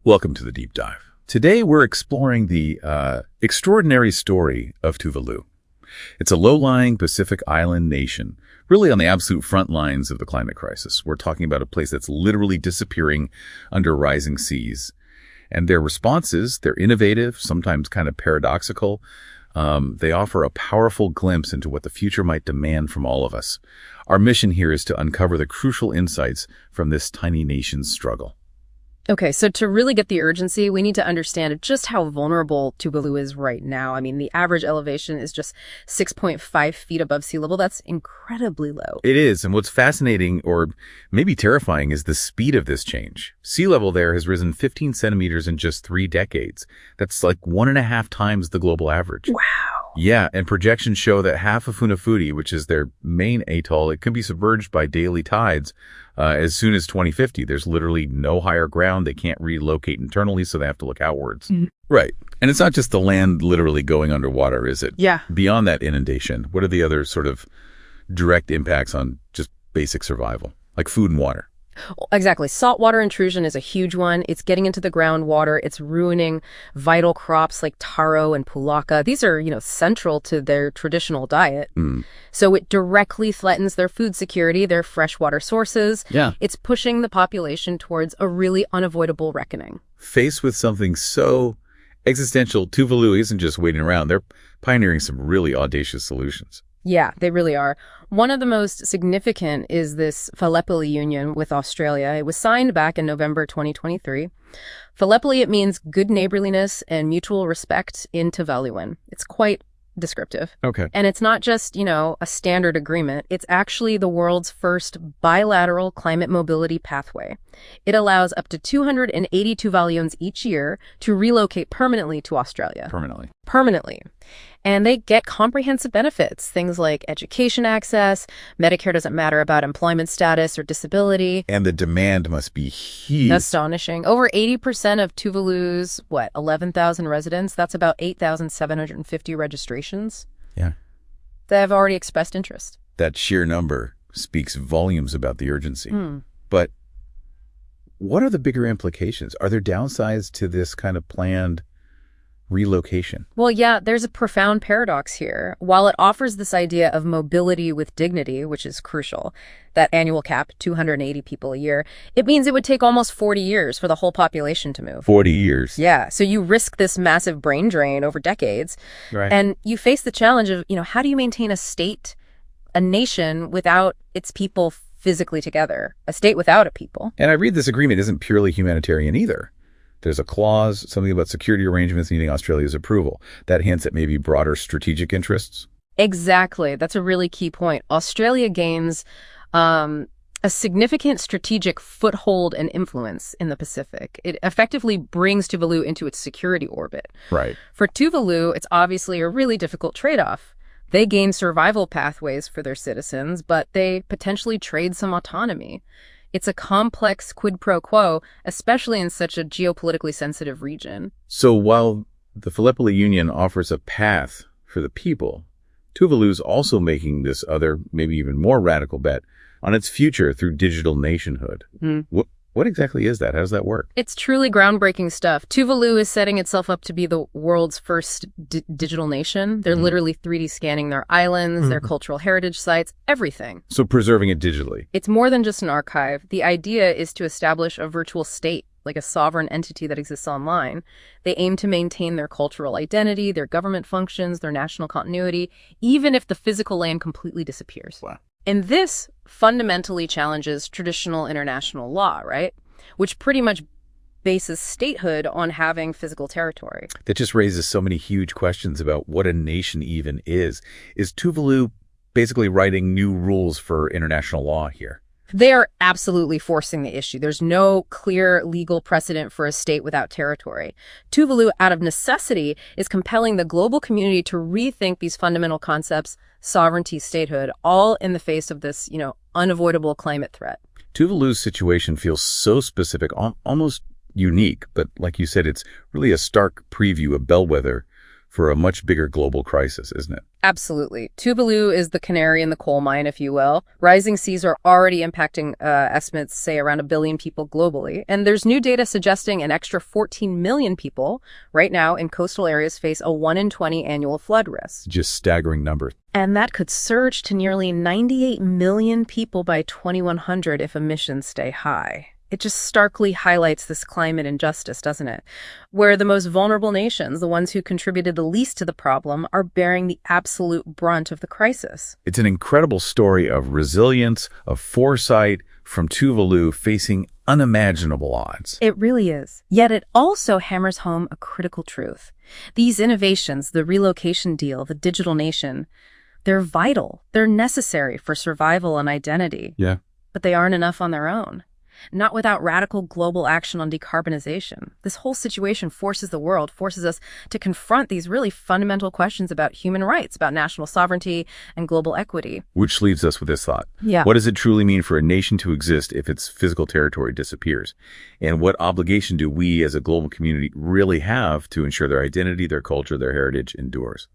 Welcome to the Deep Dive. Today we're exploring the extraordinary story of Tuvalu. It's a low-lying Pacific island nation, really on the absolute front lines of the climate crisis. We're talking about a place that's literally disappearing under rising seas. And their responses, they're innovative, sometimes kind of paradoxical. They offer a powerful glimpse into what the future might demand from all of us. Our mission here is to uncover the crucial insights from this tiny nation's struggle. Okay, so to really get the urgency, we need to understand just how vulnerable Tuvalu is right now. I mean, the average elevation is just 6.5 feet above sea level. That's incredibly low. It is, and what's fascinating, or maybe terrifying, is the speed of this change. Sea level there has risen 15 centimeters in just 3 decades. That's like 1.5 times the global average. Wow. Yeah, and projections show that half of Funafuti, which is their main atoll, it can be submerged by daily tides as soon as 2050. There's literally no higher ground. They can't relocate internally, so they have to look outwards. Mm-hmm. Right. And it's not just the land literally going underwater, is it? Yeah. Beyond that inundation, what are the other sort of direct impacts on just basic survival, like food and water? Exactly. Saltwater intrusion is a huge one. It's getting into the groundwater. It's ruining vital crops like taro and pulaka. These are, central to their traditional diet. So it directly threatens their food security, their freshwater sources. Yeah. It's pushing the population towards a really unavoidable reckoning. Faced with something so existential, Tuvalu isn't just waiting around. They're pioneering some really audacious solutions. Yeah, they really are. One of the most significant is this Gallipoli Union with Australia. It was signed back in November 2023. Gallipoli, it means good neighborliness and mutual respect in Tuvaluan. It's quite descriptive. Okay. And it's not just, a standard agreement. It's actually the world's first bilateral climate mobility pathway. It allows up to 280 Tuvaluans each year to relocate permanently to Australia. Permanently. And they get comprehensive benefits, things like education access, Medicare doesn't matter about employment status or disability. And the demand must be huge. Astonishing. Over 80% of Tuvalu's, 11,000 residents, that's about 8,750 registrations. Yeah. They have already expressed interest. That sheer number speaks volumes about the urgency. But what are the bigger implications? Are there downsides to this kind of planned relocation? Well, yeah, there's a profound paradox here. While it offers this idea of mobility with dignity, which is crucial, that annual cap, 280 people a year, it means it would take almost 40 years for the whole population to move. 40 years. Yeah, so you risk this massive brain drain over decades. Right. And you face the challenge of, how do you maintain a state, a nation without its people physically together, a state without a people? And I read this agreement isn't purely humanitarian either. There's a clause, something about security arrangements needing Australia's approval. That hints at maybe broader strategic interests. Exactly. That's a really key point. Australia gains a significant strategic foothold and influence in the Pacific. It effectively brings Tuvalu into its security orbit. Right. For Tuvalu, it's obviously a really difficult trade-off. They gain survival pathways for their citizens, but they potentially trade some autonomy. It's a complex quid pro quo, especially in such a geopolitically sensitive region. So while the Gallipoli Union offers a path for the people, Tuvalu's also making this other, maybe even more radical bet on its future through digital nationhood. What exactly is that? How does that work? It's truly groundbreaking stuff. Tuvalu is setting itself up to be the world's first digital nation. They're literally 3D scanning their islands, their cultural heritage sites, everything. So preserving it digitally. It's more than just an archive. The idea is to establish a virtual state, like a sovereign entity that exists online. They aim to maintain their cultural identity, their government functions, their national continuity, even if the physical land completely disappears. Wow. And this fundamentally challenges traditional international law, right? Which pretty much bases statehood on having physical territory. That just raises so many huge questions about what a nation even is. Is Tuvalu basically writing new rules for international law here? They are absolutely forcing the issue. There's no clear legal precedent for a state without territory. Tuvalu, out of necessity, is compelling the global community to rethink these fundamental concepts, sovereignty, statehood, all in the face of this, unavoidable climate threat. Tuvalu's situation feels so specific, almost unique, but like you said, it's really a stark preview, a bellwether for a much bigger global crisis, isn't it? Absolutely. Tuvalu is the canary in the coal mine, if you will. Rising seas are already impacting estimates, say, around 1 billion people globally. And there's new data suggesting an extra 14 million people right now in coastal areas face a 1 in 20 annual flood risk. Just staggering numbers. And that could surge to nearly 98 million people by 2100 if emissions stay high. It just starkly highlights this climate injustice, doesn't it? Where the most vulnerable nations, the ones who contributed the least to the problem, are bearing the absolute brunt of the crisis. It's an incredible story of resilience, of foresight from Tuvalu facing unimaginable odds. It really is. Yet it also hammers home a critical truth. These innovations, the relocation deal, the digital nation, they're vital. They're necessary for survival and identity. Yeah. But they aren't enough on their own. Not without radical global action on decarbonization. This whole situation forces us to confront these really fundamental questions about human rights, about national sovereignty and global equity. Which leaves us with this thought. Yeah. What does it truly mean for a nation to exist if its physical territory disappears? And what obligation do we as a global community really have to ensure their identity, their culture, their heritage endures?